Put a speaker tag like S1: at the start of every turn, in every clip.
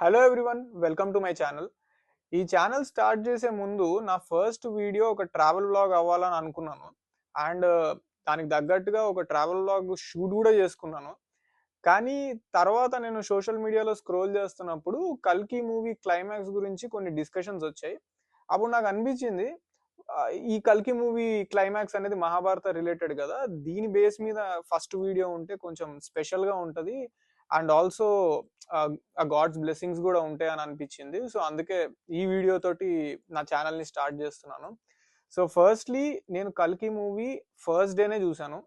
S1: Hello everyone, welcome to my channel. ఈ channel start చేసే ముందు నా ఫస్ట్ వీడియో ఒక ట్రావెల్ వ్లాగ్ అవ్వాలని అనుకున్నాను. అండ్ దానికి తగ్గట్టుగా ఒక ట్రావెల్ వ్లాగ్ షూట్ కూడా చేసుకున్నాను. కానీ తర్వాత నేను సోషల్ మీడియాలో స్క్రోల్ చేస్తున్నప్పుడు కల్కి మూవీ క్లైమాక్స్ గురించి కొన్ని డిస్కషన్స్ వచ్చాయి. అప్పుడు నాకు అనిపించింది, ఈ కల్కి మూవీ క్లైమాక్స్ అనేది మహాభారత రిలేటెడ్ కదా, దీని బేస్ మీద ఫస్ట్ వీడియో ఉంటే కొంచెం స్పెషల్గా ఉంటుంది. అండ్ ఆల్సో ఆ గాడ్స్ బ్లెస్సింగ్స్ కూడా ఉంటాయి అని అనిపించింది. సో అందుకే ఈ వీడియో తోటి నా ఛానల్ని స్టార్ట్ చేస్తున్నాను. సో ఫస్ట్లీ నేను కల్కి మూవీ ఫస్ట్ డేనే చూశాను.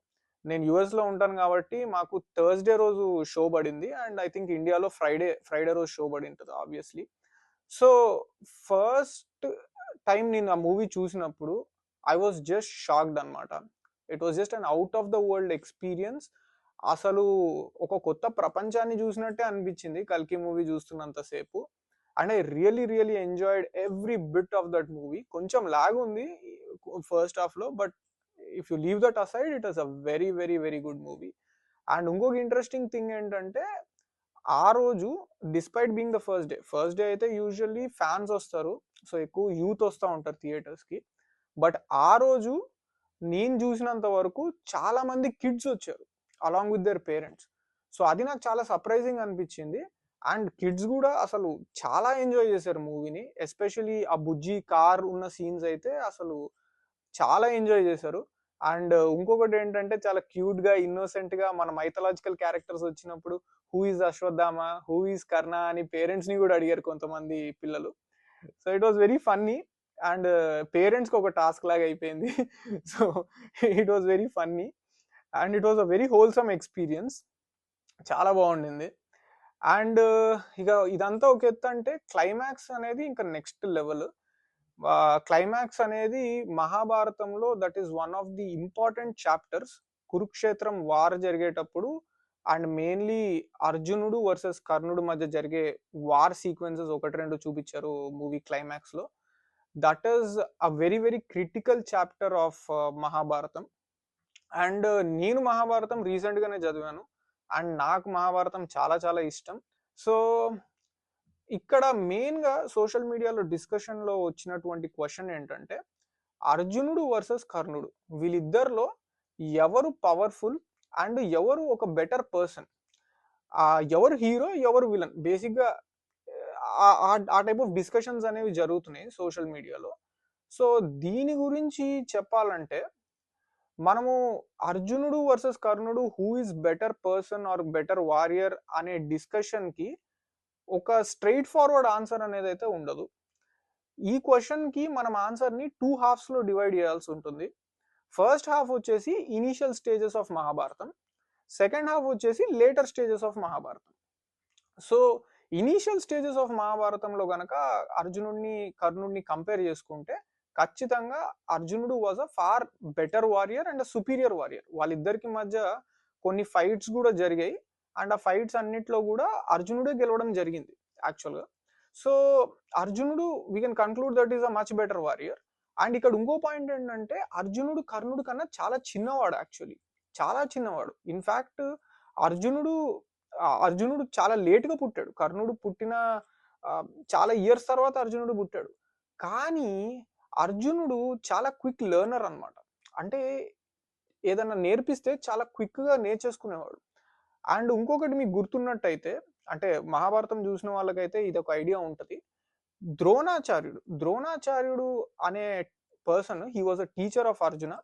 S1: నేను యుఎస్లో ఉంటాను కాబట్టి మాకు థర్స్డే రోజు షో పడింది. అండ్ ఐ థింక్ ఇండియాలో ఫ్రైడే రోజు షో పడి ఉంటుంది ఆబ్వియస్లీ. సో ఫస్ట్ టైం నేను ఆ మూవీ చూసినప్పుడు ఐ వాజ్ జస్ట్ షాక్డ్ అనమాట. It was just an out of the world experience. అసలు ఒక కొత్త ప్రపంచాన్ని చూసినట్టే అనిపించింది కల్కి మూవీ చూస్తున్నంతసేపు. And I really enjoyed every bit of that movie. కొంచెం లాగ్ ఉంది ఫస్ట్ హాఫ్లో, but if you leave that aside it was a very good movie. And ఇంకొక ఇంట్రెస్టింగ్ థింగ్ ఏంటంటే, ఆ రోజు despite being the first day అయితే usually fans వస్తారు, so ఎక్కువ యూత్ వస్తూ ఉంటారు థియేటర్స్కి. బట్ ఆ రోజు నేను చూసినంత వరకు చాలా మంది కిడ్స్ వచ్చారు along with their parents. So అది నాకు చాలా సర్ప్రైజింగ్ అనిపించింది. అండ్ కిడ్స్ కూడా అసలు చాలా ఎంజాయ్ చేశారు మూవీని. ఎస్పెషలీ ఆ బుజ్జి కార్ ఉన్న సీన్స్ అయితే అసలు చాలా ఎంజాయ్ చేశారు. అండ్ ఇంకొకటి ఏంటంటే, చాలా క్యూట్ గా ఇన్నోసెంట్ గా మన మైథలాజికల్ క్యారెక్టర్స్ వచ్చినప్పుడు who is Ashwatthama, who is Karna అని పేరెంట్స్ ని కూడా అడిగారు కొంతమంది పిల్లలు. So it was very funny. And పేరెంట్స్కి ఒక టాస్క్ లాగా అయిపోయింది. So it was very funny and it was a very wholesome experience. చాలా బాగుండింది. అండ్ ఇక ఇదంతా ఒక ఎత్తు అంటే, క్లైమాక్స్ అనేది ఇంకా నెక్స్ట్ లెవెల్. క్లైమాక్స్ అనేది మహాభారతంలో that is one of the important chapters. Kurukshetram war జరిగేటప్పుడు అండ్ మెయిన్లీ అర్జునుడు వర్సెస్ కర్ణుడు మధ్య జరిగే వార్ సీక్వెన్సెస్ ఒకటి రెండు చూపించారు మూవీ క్లైమాక్స్ లో. That is a very critical chapter of Mahabharatam. And నేను మహాభారతం రీసెంట్ గానే చదివాను. అండ్ నాకు మహాభారతం చాలా ఇష్టం. సో ఇక్కడ మెయిన్ గా సోషల్ మీడియాలో డిస్కషన్ లో వచ్చినటువంటి క్వశ్చన్ ఏంటంటే, అర్జునుడు వర్సెస్ కర్ణుడు, వీళ్ళిద్దరిలో ఎవరు పవర్ఫుల్ అండ్ ఎవరు ఒక బెటర్ పర్సన్, ఎవరు హీరో ఎవరు విలన్, బేసిక్ గా ఆ టైప్ ఆఫ్ డిస్కషన్స్ అనేవి జరుగుతున్నాయి సోషల్ మీడియాలో. సో దీని గురించి చెప్పాలంటే, మనము అర్జునుడు వర్సెస్ కర్ణుడు who is better person or better warrior అనే డిస్కషన్ కి ఒక స్ట్రైట్ ఫార్వర్డ్ ఆన్సర్ అనేది అయితే ఉండదు. ఈ క్వశ్చన్ కి మనం ఆన్సర్ ని టూ హాఫ్స్ లో డివైడ్ చేయాల్సి ఉంటుంది. ఫస్ట్ హాఫ్ వచ్చేసి initial stages of Mahabharatam, second half వచ్చేసి later stages of Mahabharatam. So initial stages of మహాభారతంలో గనక అర్జునుడిని కర్ణుడిని కంపేర్ చేసుకుంటే, ఖచ్చితంగా అర్జునుడు was a far better warrior and superior warrior. వాళ్ళిద్దరికి మధ్య కొన్ని ఫైట్స్ కూడా జరిగాయి. అండ్ ఆ ఫైట్స్ అన్నిట్లో కూడా అర్జునుడే గెలవడం జరిగింది యాక్చువల్గా. సో అర్జునుడు, we can conclude that is a much better warrior. And ఇక్కడ ఇంకో పాయింట్ ఏంటంటే, అర్జునుడు కర్ణుడు కన్నా చాలా చిన్నవాడు, యాక్చువల్లీ చాలా చిన్నవాడు. ఇన్ఫాక్ట్ అర్జునుడు అర్జునుడు చాలా లేట్గా పుట్టాడు. కర్ణుడు పుట్టిన చాలా ఇయర్స్ తర్వాత అర్జునుడు పుట్టాడు. కానీ అర్జునుడు చాలా క్విక్ లెర్నర్ అనమాట. అంటే ఏదన్నా నేర్పిస్తే చాలా క్విక్గా నేర్చేసుకునేవాడు. అండ్ ఇంకొకటి మీకు గుర్తున్నట్టయితే, అంటే మహాభారతం చూసిన వాళ్ళకైతే ఇది ఒక ఐడియా ఉంటుంది. ద్రోణాచార్యుడు అనే person, he was a teacher of Arjuna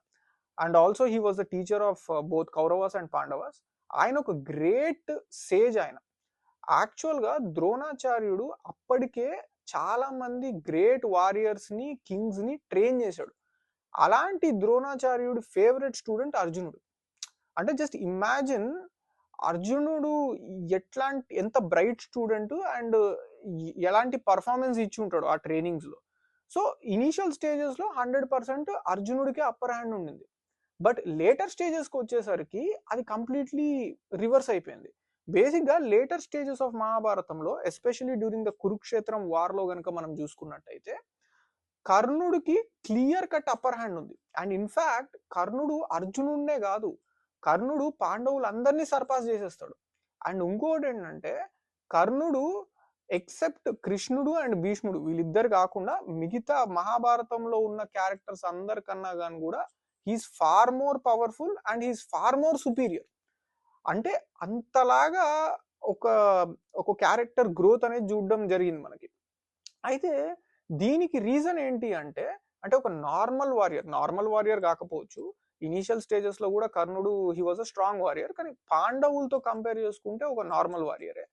S1: and also he was the teacher of both Kauravas and Pandavas. ఆయన ఒక గ్రేట్ సేజ్. ఆయన యాక్చువల్గా ద్రోణాచార్యుడు అప్పటికే చాలా మంది గ్రేట్ వారియర్స్ ని, కింగ్స్ ని ట్రైన్ చేశాడు. అలాంటి ద్రోణాచార్యుడి ఫేవరెట్ స్టూడెంట్ అర్జునుడు. అంటే జస్ట్ ఇమాజిన్, అర్జునుడు ఎంత బ్రైట్ స్టూడెంట్ అండ్ ఎలాంటి పర్ఫార్మెన్స్ ఇచ్చి ఉంటాడు ఆ ట్రైనింగ్స్ లో. సో ఇనీషియల్ స్టేజెస్ లో 100% అర్జునుడికి అప్పర్ హ్యాండ్ ఉండింది. బట్ లేటర్ స్టేజెస్కి వచ్చేసరికి అది కంప్లీట్లీ రివర్స్ అయిపోయింది. బేసిక్గా లేటర్ స్టేజెస్ ఆఫ్ మహాభారతంలో, ఎస్పెషలీ డ్యూరింగ్ ద కురుక్షేత్రం వార్లో కనుక మనం చూసుకున్నట్టయితే, కర్ణుడికి క్లియర్ కట్ అప్పర్ హ్యాండ్ ఉంది. అండ్ ఇన్ఫాక్ట్ కర్ణుడు అర్జునుడినే కాదు, కర్ణుడు పాండవులందరినీ సర్పాస్ చేసేస్తాడు. అండ్ ఇంకోటి ఏంటంటే, కర్ణుడు ఎక్సెప్ట్ కృష్ణుడు అండ్ భీష్ముడు వీళ్ళిద్దరు కాకుండా మిగతా మహాభారతంలో ఉన్న క్యారెక్టర్స్ అందరికన్నా కానీ కూడా he's far more powerful and he's far more superior. అంటే అంతలాగా ఒక ఒక క్యారెక్టర్ గ్రోత్ అనేది చూడడం జరిగింది మనకి. అయితే దీనికి రీజన్ ఏంటి అంటే, ఒక నార్మల్ వారియర్ కాకపోవచ్చు. ఇనీషియల్ స్టేజెస్ లో కూడా కర్ణుడు he was a strong warrior, కానీ పాండవులతో కంపేర్ చేసుకుంటే ఒక నార్మల్ వారియరే.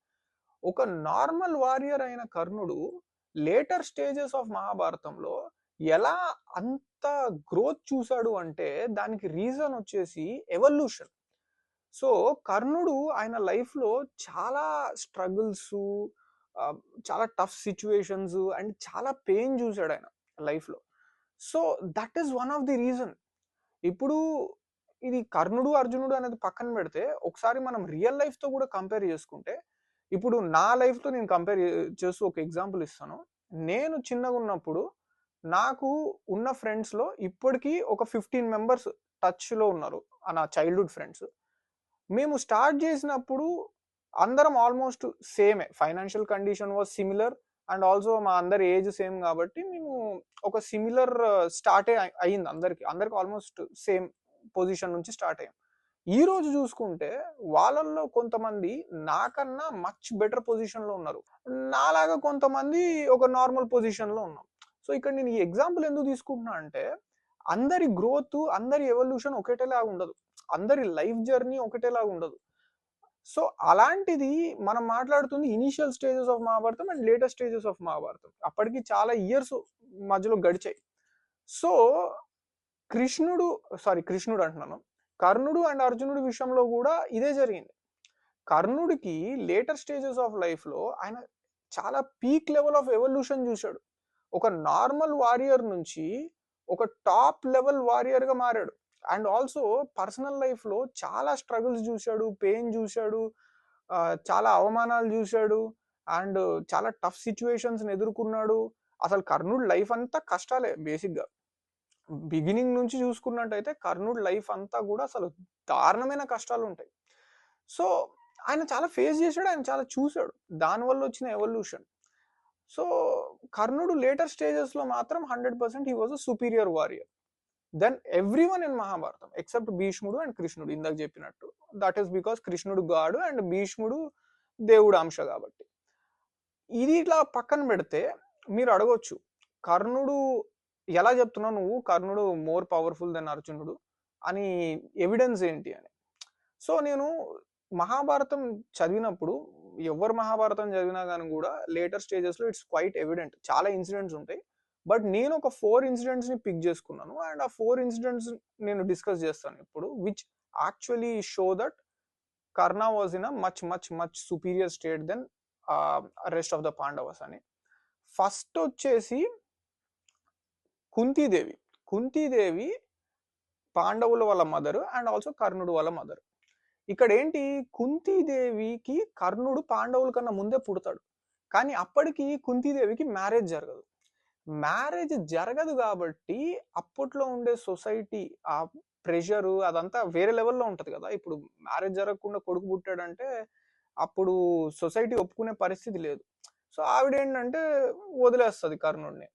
S1: ఒక నార్మల్ వారియర్ అయిన కర్ణుడు లేటర్ స్టేజెస్ ఆఫ్ మహాభారతంలో ఎలా అంత గ్రోత్ చూశాడు అంటే దానికి రీజన్ వచ్చేసి ఎవల్యూషన్. సో కర్ణుడు ఆయన లైఫ్లో చాలా స్ట్రగుల్స్, చాలా టఫ్ సిచ్యువేషన్స్ అండ్ చాలా పెయిన్ చూశాడు ఆయన లైఫ్లో. So that is one of the reason. ఇప్పుడు ఇది కర్ణుడు అర్జునుడు అనేది పక్కన పెడితే ఒకసారి మనం రియల్ లైఫ్తో కూడా కంపేర్ చేసుకుంటే, ఇప్పుడు నా లైఫ్తో నేను కంపేర్ చేస్తూ ఒక ఎగ్జాంపుల్ ఇస్తాను. నేను చిన్నగా ఉన్నప్పుడు నాకు ఉన్న ఫ్రెండ్స్లో ఇప్పటికీ ఒక 15 మెంబర్స్ టచ్లో ఉన్నారు, నా చైల్డ్హుడ్ ఫ్రెండ్స్. మేము స్టార్ట్ చేసినప్పుడు అందరం ఆల్మోస్ట్ సేమే, financial condition was similar and also మా అందరి ఏజ్ సేమ్ కాబట్టి మేము ఒక సిమిలర్ స్టార్టే అయ్యింది. అందరికి ఆల్మోస్ట్ సేమ్ పొజిషన్ నుంచి స్టార్ట్ అయ్యాం. ఈ రోజు చూసుకుంటే వాళ్ళల్లో కొంతమంది నాకన్నా మచ్ బెటర్ పొజిషన్లో ఉన్నారు, నాలాగా కొంతమంది ఒక నార్మల్ పొజిషన్లో ఉన్నాం. సో ఇక్కడ నేను ఈ ఎగ్జాంపుల్ ఎందుకు తీసుకుంటున్నా అంటే, అందరి గ్రోత్, అందరి ఎవల్యూషన్ ఒకటేలాగా ఉండదు, అందరి లైఫ్ జర్నీ ఒకటేలాగా ఉండదు. సో అలాంటిది మనం మాట్లాడుతుంది initial stages of Mahabharatam and latest stages of Mahabharatam. అప్పటికి చాలా ఇయర్స్ మధ్యలో గడిచాయి. సో కృష్ణుడు అంటున్నాను, కర్ణుడు అండ్ అర్జునుడి విషయంలో కూడా ఇదే జరిగింది. కర్ణుడికి లేటర్ స్టేజెస్ ఆఫ్ లైఫ్లో ఆయన చాలా పీక్ లెవెల్ ఆఫ్ ఎవల్యూషన్ చూశాడు. ఒక నార్మల్ వారియర్ నుంచి ఒక టాప్ లెవెల్ వారియర్గా మారాడు. అండ్ ఆల్సో పర్సనల్ లైఫ్లో చాలా స్ట్రగుల్స్ చూశాడు, పెయిన్ చూశాడు, చాలా అవమానాలు చూశాడు అండ్ చాలా టఫ్ సిచ్యువేషన్స్ని ఎదుర్కొన్నాడు. అసలు కర్ణుడు లైఫ్ అంతా కష్టాలే. బేసిక్గా బిగినింగ్ నుంచి చూసుకున్నట్టయితే కర్ణుడు లైఫ్ అంతా కూడా అసలు దారుణమైన కష్టాలు ఉంటాయి. సో ఆయన చాలా ఫేస్ చేశాడు, ఆయన చాలా చూశాడు, దానివల్ల వచ్చిన ఎవల్యూషన్. సో కర్ణుడు లేటర్ స్టేజెస్లో మాత్రం 100% he was a superior warrior than everyone in Mahabharatam except భీష్ముడు అండ్ కృష్ణుడు. ఇందాక చెప్పినట్టు దట్ ఈస్ బికాస్ కృష్ణుడు గాడు అండ్ భీష్ముడు దేవుడు అంశ కాబట్టి. ఇది ఇట్లా పక్కన పెడితే మీరు అడగొచ్చు, కర్ణుడు ఎలా చెప్తున్నావు నువ్వు, కర్ణుడు మోర్ పవర్ఫుల్ దెన్ అర్జునుడు అని ఎవిడెన్స్ ఏంటి అని. సో నేను మహాభారతం చదివినప్పుడు, ఎవరు మహాభారతం చదివినా కానీ కూడా లేటర్ స్టేజెస్లో ఇట్స్ క్వైట్ ఎవిడెంట్, చాలా ఇన్సిడెంట్స్ ఉంటాయి. బట్ నేను ఒక 4 ఇన్సిడెంట్స్ని పిక్ చేసుకున్నాను అండ్ ఆ 4 ఇన్సిడెంట్స్ నేను డిస్కస్ చేస్తాను ఇప్పుడు, which actually show that Karna was in a much much much superior state than rest of the Pandavas అని. ఫస్ట్ వచ్చేసి కుంతీదేవి పాండవుల వాళ్ళ మదర్ అండ్ ఆల్సో కర్ణుడు వాళ్ళ మదర్. ఇక్కడ ఏంటి, కుంతీదేవికి కర్ణుడు పాండవుల కన్నా ముందే పుడతాడు, కానీ అప్పటికి కుంతీదేవికి మ్యారేజ్ జరగదు కాబట్టి అప్పట్లో ఉండే సొసైటీ ఆ ప్రెషరు అదంతా వేరే లెవెల్లో ఉంటుంది కదా. ఇప్పుడు మ్యారేజ్ జరగకుండా కొడుకు పుట్టాడంటే అప్పుడు సొసైటీ ఒప్పుకునే పరిస్థితి లేదు. సో ఆవిడ ఏంటంటే వదిలేస్తుంది కర్ణుడిని.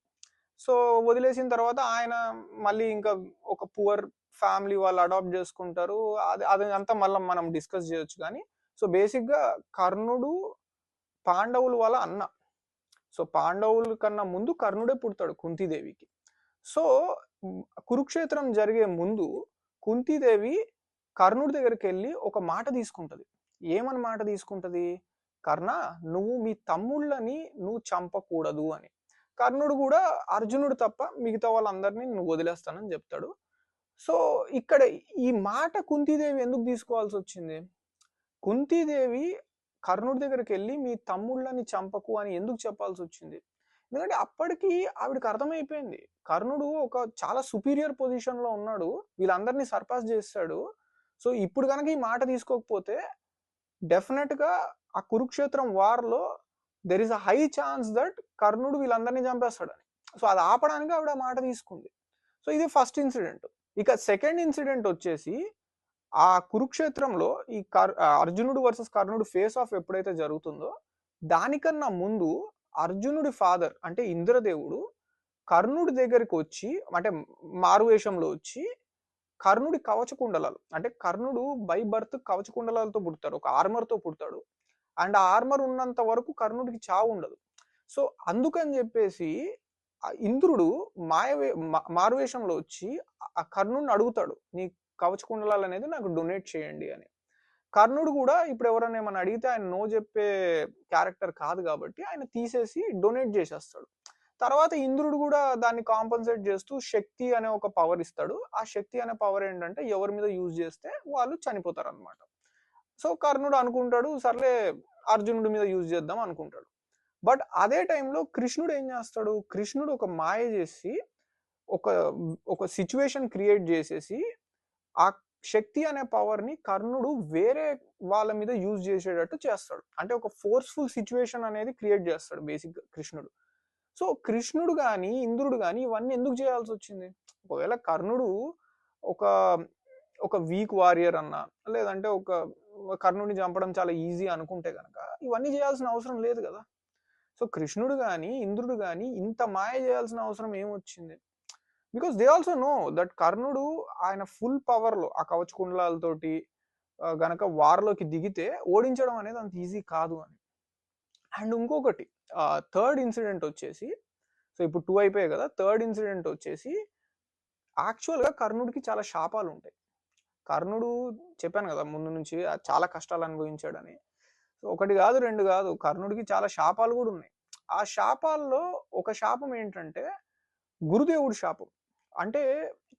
S1: సో వదిలేసిన తర్వాత ఆయన మళ్ళీ ఇంకా ఒక పువర్ ఫ్యామిలీ వాళ్ళు అడాప్ట్ చేసుకుంటారు, అది అంతా మళ్ళీ మనం డిస్కస్ చేయొచ్చు. కానీ సో బేసిక్గా కర్ణుడు పాండవుల వాళ్ళ అన్న. సో పాండవుల కన్నా ముందు కర్ణుడే పుడతాడు కుంతీదేవికి. సో కురుక్షేత్రం జరిగే ముందు కుంతీదేవి కర్ణుడి దగ్గరికి వెళ్ళి ఒక మాట తీసుకుంటది. ఏమని మాట తీసుకుంటది, కర్ణ నువ్వు మీ తమ్ముళ్ళని నువ్వు చంపకూడదు అని. కర్ణుడు కూడా అర్జునుడు తప్ప మిగతా వాళ్ళందరినీ నువ్వు వదిలేస్తానని చెప్తాడు. సో ఇక్కడ ఈ మాట కుంతీదేవి ఎందుకు తీసుకోవాల్సి వచ్చింది, కుంతీదేవి కర్ణుడి దగ్గరికి వెళ్ళి మీ తమ్ముళ్ళని చంపకు అని ఎందుకు చెప్పాల్సి వచ్చింది, ఎందుకంటే అప్పటికి ఆవిడకి అర్థమైపోయింది కర్ణుడు ఒక చాలా సుపీరియర్ పొజిషన్లో ఉన్నాడు, వీళ్ళందరినీ సర్పాస్ చేస్తాడు. సో ఇప్పుడు కనుక ఈ మాట తీసుకోకపోతే డెఫినెట్గా ఆ కురుక్షేత్రం వార్లో there is a high chance that కర్ణుడు వీళ్ళందరినీ చంపేస్తాడని. సో అది ఆపడానికి ఆవిడ మాట తీసుకుంది. సో ఇది ఫస్ట్ ఇన్సిడెంట్. ఇక సెకండ్ ఇన్సిడెంట్ వచ్చేసి ఆ కురుక్షేత్రంలో ఈ అర్జునుడు వర్సెస్ కర్ణుడు ఫేస్ ఆఫ్ ఎప్పుడైతే జరుగుతుందో దానికన్నా ముందు అర్జునుడి ఫాదర్ అంటే ఇంద్రదేవుడు కర్ణుడి దగ్గరికి వచ్చి, అంటే మారువేషంలో వచ్చి కర్ణుడి కవచ కుండలాలు, అంటే కర్ణుడు బై బర్త్ కవచ కుండలాలతో పుడతాడు, ఒక ఆర్మర్ తో పుడతాడు. అండ్ ఆ ఆర్మర్ ఉన్నంత వరకు కర్ణుడికి చావు ఉండదు. సో అందుకని చెప్పేసి ఇంద్రుడు మారువేషంలో వచ్చి ఆ కర్ణుడిని అడుగుతాడు, నీ కవచ కుండలాలు అనేది నాకు డొనేట్ చేయండి అని. కర్ణుడు కూడా ఇప్పుడు ఎవరైనా ఏమైనా అడిగితే ఆయన నో చెప్పే క్యారెక్టర్ కాదు కాబట్టి ఆయన తీసేసి డొనేట్ చేసేస్తాడు. తర్వాత ఇంద్రుడు కూడా దాన్ని కాంపన్సేట్ చేస్తూ శక్తి అనే ఒక పవర్ ఇస్తాడు. ఆ శక్తి అనే పవర్ ఏంటంటే ఎవరి మీద యూజ్ చేస్తే వాళ్ళు చనిపోతారు అనమాట. సో కర్ణుడు అనుకుంటాడు, సర్లే అర్జునుడి మీద యూజ్ చేద్దాం అనుకుంటాడు. బట్ అదే టైంలో కృష్ణుడు ఏం చేస్తాడు, కృష్ణుడు ఒక మాయ చేసి ఒక ఒక సిచ్యువేషన్ క్రియేట్ చేసేసి ఆ శక్తి అనే పవర్ ని కర్ణుడు వేరే వాళ్ళ మీద యూజ్ చేసేటట్టు చేస్తాడు. అంటే ఒక ఫోర్స్ఫుల్ సిచ్యువేషన్ అనేది క్రియేట్ చేస్తాడు బేసిక్ కృష్ణుడు. సో కృష్ణుడు కానీ ఇంద్రుడు కానీ ఇవన్నీ ఎందుకు చేయాల్సి వచ్చింది? ఒకవేళ కర్ణుడు ఒక ఒక వీక్ వారియర్ అన్నా, లేదంటే ఒక కర్ణుడిని చంపడం చాలా ఈజీ అనుకుంటే కనుక ఇవన్నీ చేయాల్సిన అవసరం లేదు కదా. సో కృష్ణుడు కానీ ఇంద్రుడు కానీ ఇంత మాయ చేయాల్సిన అవసరం ఏమొచ్చింది? Because they also know that కర్ణుడు ఆయన ఫుల్ పవర్లో ఆ కవచ కుండలాలతోటి గనక వార్లోకి దిగితే ఓడించడం అనేది అంత ఈజీ కాదు అని. అండ్ ఇంకొకటి థర్డ్ ఇన్సిడెంట్ వచ్చేసి, సో ఇప్పుడు 2 అయిపోయాయి కదా, థర్డ్ ఇన్సిడెంట్ వచ్చేసి యాక్చువల్గా కర్ణుడికి చాలా శాపాలు ఉంటాయి. కర్ణుడు చెప్పాను కదా ముందు నుంచి చాలా కష్టాలు అనుభవించాడని. సో ఒకటి కాదు రెండు కాదు, కర్ణుడికి చాలా శాపాలు కూడా ఉన్నాయి. ఆ శాపాల్లో ఒక శాపం ఏంటంటే గురుదేవుడి శాపం. అంటే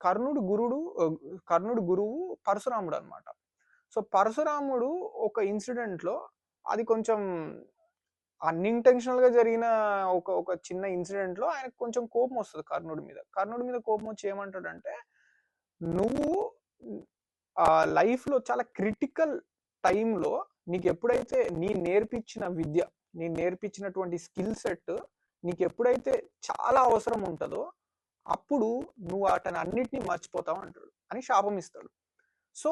S1: కర్ణుడి గురువు పరశురాముడు అనమాట. సో పరశురాముడు ఒక ఇన్సిడెంట్ లో, అది కొంచెం అన్ఇంటెన్షనల్ గా జరిగిన ఒక ఒక చిన్న ఇన్సిడెంట్ లో ఆయనకు కొంచెం కోపం వస్తుంది కర్ణుడి మీద కోపం వచ్చి ఏమంటాడంటే, నువ్వు లైఫ్ లో చాలా క్రిటికల్ టైంలో నీకు ఎప్పుడైతే నీ నేర్పించినటువంటి స్కిల్ సెట్ నీకు ఎప్పుడైతే చాలా అవసరం ఉంటుందో అప్పుడు నువ్వు వాటిని అన్నిటినీ మర్చిపోతావు అంటాడు అని శాపం ఇస్తాడు. సో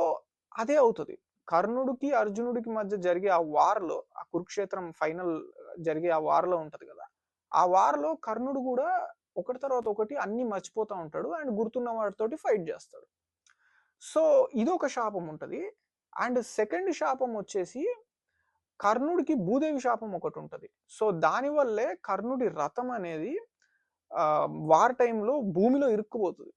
S1: అదే అవుతుంది కర్ణుడికి అర్జునుడికి మధ్య జరిగే ఆ వార్లో, ఆ కురుక్షేత్రం ఫైనల్ జరిగే ఆ వార్లో ఉంటది కదా, ఆ వార్లో కర్ణుడు కూడా ఒకటి తర్వాత ఒకటి అన్ని మర్చిపోతూ ఉంటాడు అండ్ గుర్తున్న వాటితోటి ఫైట్ చేస్తాడు. సో ఇది ఒక శాపం ఉంటుంది. అండ్ సెకండ్ శాపం వచ్చేసి కర్ణుడికి భూదేవి శాపం ఒకటి ఉంటుంది. సో దానివల్లే కర్ణుడి రథం అనేది వార్ టైంలో భూమిలో ఇరుక్కుపోతుంది.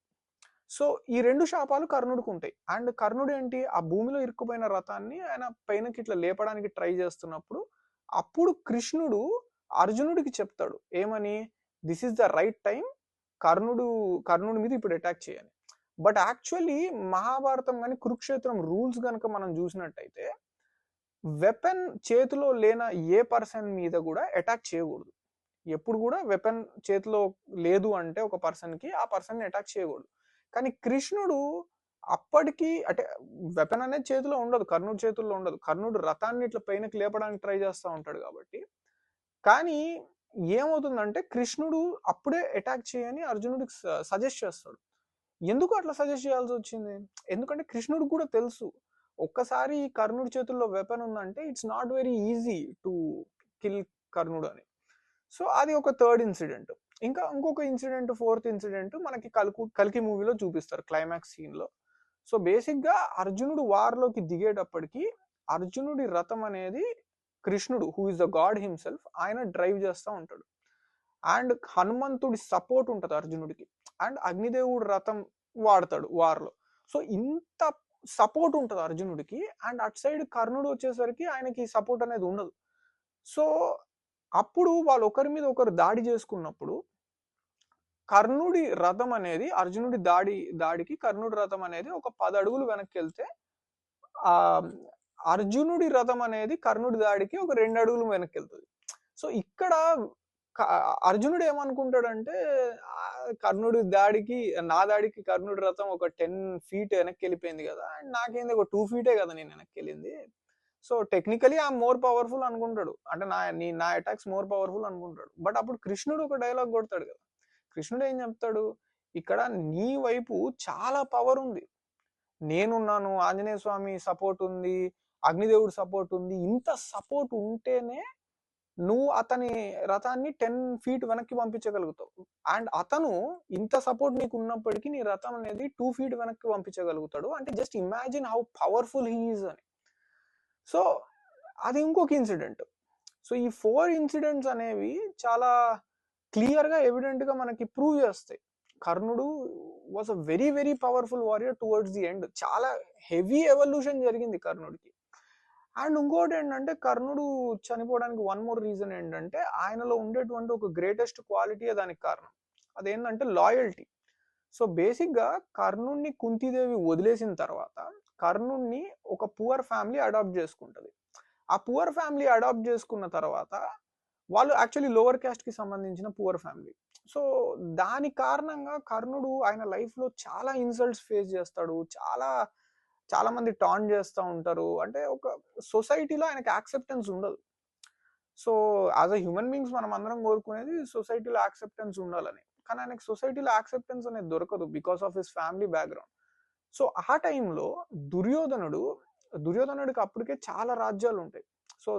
S1: సో ఈ రెండు శాపాలు కర్ణుడికి ఉంటాయి. అండ్ కర్ణుడు ఏంటి, ఆ భూమిలో ఇరుక్కుపోయిన రథాన్ని ఆయన పైనకి ఇట్లా లేపడానికి ట్రై చేస్తున్నప్పుడు అప్పుడు కృష్ణుడు అర్జునుడికి చెప్తాడు ఏమని, this is the right time, కర్ణుడి మీద ఇప్పుడు అటాక్ చేయని. బట్ యాక్చువల్లీ మహాభారతం కానీ కురుక్షేత్రం రూల్స్ కనుక మనం చూసినట్టయితే వెపన్ చేతిలో లేన ఏ పర్సన్ మీద కూడా అటాక్ చేయకూడదు. ఎప్పుడు కూడా వెపన్ చేతిలో లేదు అంటే ఒక పర్సన్కి, ఆ పర్సన్ని అటాక్ చేయకూడదు. కానీ కృష్ణుడు అప్పటికి అంటే వెపన్ అనేది చేతిలో ఉండదు, కర్ణుడి చేతుల్లో ఉండదు, కర్ణుడు రథాన్ని ఇట్లా పైనకి లేపడానికి ట్రై చేస్తూ ఉంటాడు కాబట్టి. కానీ ఏమవుతుందంటే కృష్ణుడు అప్పుడే అటాక్ చేయని అర్జునుడికి సజెస్ట్ చేస్తాడు. ఎందుకు అట్లా సజెస్ట్ చేయాల్సి వచ్చింది? ఎందుకంటే కృష్ణుడికి కూడా తెలుసు ఒక్కసారి కర్ణుడి చేతుల్లో వెపన్ ఉందంటే it's not very easy to kill కర్ణుడు అని. సో అది ఒక థర్డ్ ఇన్సిడెంట్. ఇంకా ఇంకొక ఇన్సిడెంట్, ఫోర్త్ ఇన్సిడెంట్ మనకి కల్కి మూవీలో చూపిస్తారు క్లైమాక్స్ సీన్ లో. సో బేసిక్ గా అర్జునుడు వార్లోకి దిగేటప్పటికి అర్జునుడి రథం అనేది కృష్ణుడు, who is the God himself, ఆయన డ్రైవ్ చేస్తూ ఉంటాడు. అండ్ హనుమంతుడి సపోర్ట్ ఉంటుంది అర్జునుడికి, అండ్ అగ్నిదేవుడు రథం వాడతాడు వార్లో. సో ఇంత సపోర్ట్ ఉంటుంది అర్జునుడికి. అండ్ అటు సైడ్ కర్ణుడు వచ్చేసరికి ఆయనకి సపోర్ట్ అనేది ఉండదు. సో అప్పుడు వాళ్ళు ఒకరి మీద ఒకరు దాడి చేసుకున్నప్పుడు కర్ణుడి రథం అనేది అర్జునుడి దాడికి కర్ణుడి రథం అనేది ఒక 10 అడుగులు వెనక్కి వెళ్తే ఆ అర్జునుడి రథం అనేది కర్ణుడి దాడికి ఒక 2 అడుగులు వెనక్కి వెళ్తుంది. సో ఇక్కడ అర్జునుడు ఏమనుకుంటాడంటే కర్ణుడి దాడికి నా దాడికి కర్ణుడి రథం ఒక 10 feet వెనక్కి వెళ్ళిపోయింది కదా, అండ్ నాకేంది ఒక 2 feet కదా నేను వెనక్కి వెళ్ళింది, so technically I'm more powerful అనుకుంటాడు, అంటే నా అటాక్స్ మోర్ పవర్ఫుల్ అనుకుంటాడు. బట్ అప్పుడు కృష్ణుడు ఒక డైలాగ్ కొడతాడు కదా, కృష్ణుడు ఏం చెప్తాడు, ఇక్కడ నీ వైపు చాలా పవర్ ఉంది, నేనున్నాను, ఆంజనేయ స్వామి సపోర్ట్ ఉంది, అగ్నిదేవుడు సపోర్ట్ ఉంది, ఇంత సపోర్ట్ ఉంటేనే నువ్వు అతని రథాన్ని 10 ఫీట్ వెనక్కి పంపించగలుగుతావు. అండ్ అతను ఇంత సపోర్ట్ నీకు ఉన్నప్పటికీ నీ రథం అనేది 2 ఫీట్ వెనక్కి పంపించగలుగుతాడు. అంటే just imagine how powerful he is అని. సో అది ఇంకొక ఇన్సిడెంట్. సో ఈ 4 ఇన్సిడెంట్స్ అనేవి చాలా క్లియర్గా ఎవిడెంట్గా మనకి ప్రూవ్ చేస్తాయి. కర్ణుడు was a very very powerful warrior towards the end. చాలా హెవీ ఎవల్యూషన్ జరిగింది కర్ణుడికి. అండ్ ఇంకోటి ఏంటంటే కర్ణుడు చనిపోవడానికి వన్ మోర్ రీజన్ ఏంటంటే ఆయనలో ఉండేటువంటి ఒక గ్రేటెస్ట్ క్వాలిటీ దానికి కారణం. అదేంటంటే లాయల్టీ. సో బేసిక్గా కర్ణుడిని కుంతీదేవి వదిలేసిన తర్వాత కర్ణుడిని ఒక పువర్ ఫ్యామిలీ అడాప్ట్ చేసుకుంటుంది. ఆ పువర్ ఫ్యామిలీ అడాప్ట్ చేసుకున్న తర్వాత వాళ్ళు యాక్చువల్లీ లోవర్ క్యాస్ట్కి సంబంధించిన పువర్ ఫ్యామిలీ. సో దాని కారణంగా కర్ణుడు ఆయన లైఫ్లో చాలా ఇన్సల్ట్స్ ఫేస్ చేస్తాడు. చాలా మంది టాన్ చేస్తూ ఉంటారు. అంటే ఒక సొసైటీలో ఆయనకి యాక్సెప్టెన్స్ ఉండదు. So as a human beings మనం అందరం కోరుకునేది సొసైటీలో యాక్సెప్టెన్స్ ఉండాలని. కానీ ఆయనకి సొసైటీలో యాక్సెప్టెన్స్ అనేది దొరకదు because of his family background. So ఆ టైంలో దుర్యోధనుడికి అప్పటికే చాలా రాజ్యాలు ఉంటాయి. సో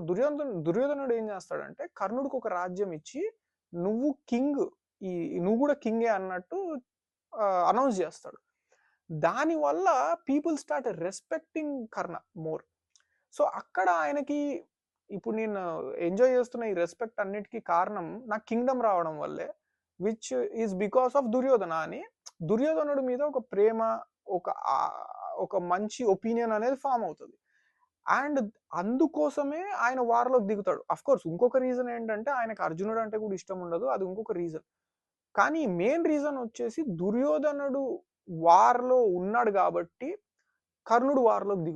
S1: దుర్యోధనుడు ఏం చేస్తాడంటే కర్ణుడికి ఒక రాజ్యం ఇచ్చి నువ్వు కింగ్, నువ్వు కూడా కింగే అన్నట్టు అనౌన్స్ చేస్తాడు. దానివల్ల పీపుల్ స్టార్ట్ రెస్పెక్టింగ్ కర్ణ మోర్. సో అక్కడ ఆయనకి ఇప్పుడు నేను ఎంజాయ్ చేస్తున్న ఈ రెస్పెక్ట్ అన్నిటికీ కారణం నా కింగ్డమ్ రావడం వల్లే, which is because of Duryodhana అని దుర్యోధనుడి మీద ఒక ప్రేమ, ఒక మంచి ఒపీనియన్ అనేది ఫామ్ అవుతుంది. అండ్ అందుకోసమే ఆయన వార్లోకి దిగుతాడు. అఫ్ కోర్స్ ఇంకొక రీజన్ ఏంటంటే ఆయనకు అర్జునుడు అంటే కూడా ఇష్టం ఉండదు, అది ఇంకొక రీజన్. కానీ మెయిన్ రీజన్ వచ్చేసి దుర్యోధనుడు వార్లో ఉన్నాడు కాబట్టి కర్ణుడు వార్లోకి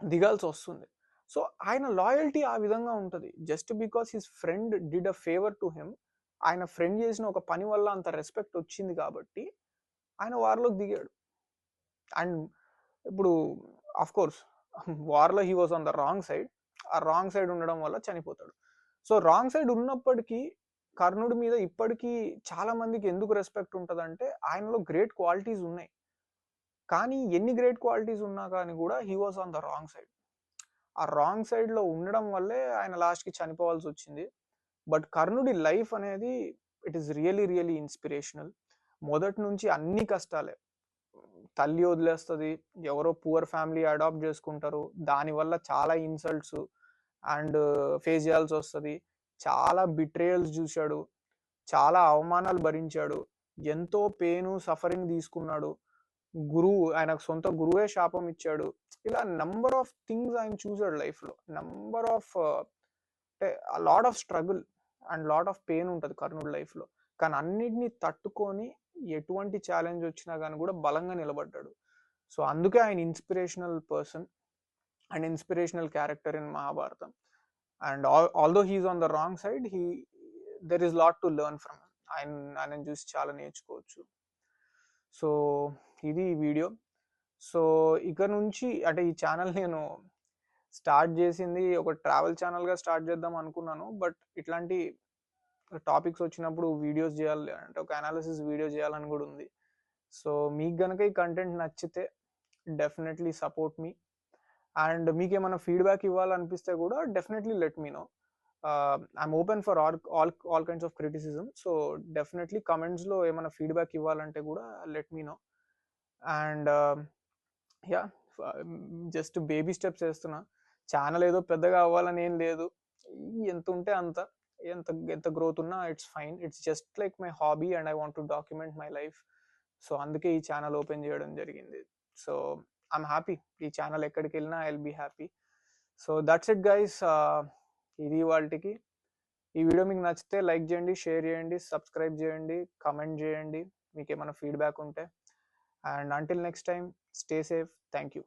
S1: దిగాల్సి వస్తుంది. సో ఆయన లాయల్టీ ఆ విధంగా ఉంటుంది. Just because his friend did a favour to him, ఆయన ఫ్రెండ్ చేసిన ఒక పని వల్ల అంత రెస్పెక్ట్ వచ్చింది కాబట్టి ఆయన వార్లోకి దిగాడు. అండ్ ఇప్పుడు అఫ్ కోర్స్ వార్లో he was on the wrong side. ఆ రాంగ్ సైడ్ ఉండడం వల్ల చనిపోతాడు. సో రాంగ్ సైడ్ ఉన్నప్పటికీ కర్ణుడి మీద ఇప్పటికీ చాలా మందికి ఎందుకు రెస్పెక్ట్ ఉంటుందంటే ఆయనలో గ్రేట్ క్వాలిటీస్ ఉన్నాయి. కానీ ఎన్ని గ్రేట్ క్వాలిటీస్ ఉన్నా కానీ కూడా he was on the wrong side. ఆ రాంగ్ సైడ్లో ఉండడం వల్లే ఆయన లాస్ట్కి చనిపోవాల్సి వచ్చింది. బట్ కర్ణుడి లైఫ్ అనేది it is really really inspirational. మొదటి నుంచి అన్ని కష్టాలే. తల్లి వదిలేస్తుంది, ఎవరో పువర్ ఫ్యామిలీ అడాప్ట్ చేసుకుంటారు, దానివల్ల చాలా ఇన్సల్ట్స్ అండ్ ఫేస్ చేయాల్సి వస్తుంది. చాలా బిట్రేయల్స్ చూశాడు, చాలా అవమానాలు భరించాడు, ఎంతో పెయిన్ సఫరింగ్ తీసుకున్నాడు. ఆయనకు సొంత గురువే శాపం ఇచ్చాడు. ఇలా నంబర్ ఆఫ్ థింగ్స్ ఆయన చూసాడు లైఫ్లో. నంబర్ ఆఫ్ అంటే lot of struggle and lot of pain ఉంటుంది కర్ణుడి లైఫ్లో. కానీ అన్నిటినీ తట్టుకొని ఎటువంటి ఛాలెంజ్ వచ్చినా కానీ కూడా బలంగా నిలబడ్డాడు. సో అందుకే ఆయన inspirational person and inspirational character in Mahabharatam. And although he's on the wrong side, there is lot to learn from ఆయన చూసి చాలా నేర్చుకోవచ్చు. సో ఇది ఈ వీడియో. సో ఇక నుంచి అంటే ఈ ఛానల్ నేను స్టార్ట్ చేసింది ఒక ట్రావెల్ ఛానల్గా స్టార్ట్ చేద్దాం అనుకున్నాను. బట్ ఇట్లాంటి టాపిక్స్ వచ్చినప్పుడు వీడియోస్ చేయాలి అంటే ఒక అనాలిసిస్ వీడియో చేయాలని కూడా ఉంది. సో మీకు కనుక ఈ కంటెంట్ నచ్చితే డెఫినెట్లీ సపోర్ట్ మీ. అండ్ మీకు ఏమైనా ఫీడ్బ్యాక్ ఇవ్వాలనిపిస్తే కూడా definitely let me know. I'm open for all kinds of criticism. So definitely కమెంట్స్లో ఏమైనా ఫీడ్బ్యాక్ ఇవ్వాలంటే కూడా let me know. And yeah, just baby steps వేస్తున్నా. ఛానల్ ఏదో పెద్దగా అవ్వాలని ఏం లేదు, ఎంత ఉంటే అంత, ఎంత గ్రోత్ ఉన్నా it's fine. It's just like my hobby and I want to document my life. So అందుకే ఈ ఛానల్ ఓపెన్ చేయడం జరిగింది. So I'm happy. ఈ ఛానల్ ఎక్కడికి వెళ్ళినా I will be happy. So that's it guys. ఇది వాళ్ళకి. ఈ వీడియో మీకు నచ్చితే లైక్ చేయండి, షేర్ చేయండి, సబ్స్క్రైబ్ చేయండి, కమెంట్ చేయండి మీకు ఏమైనా ఫీడ్బ్యాక్ ఉంటే. And until next time, stay safe. Thank you.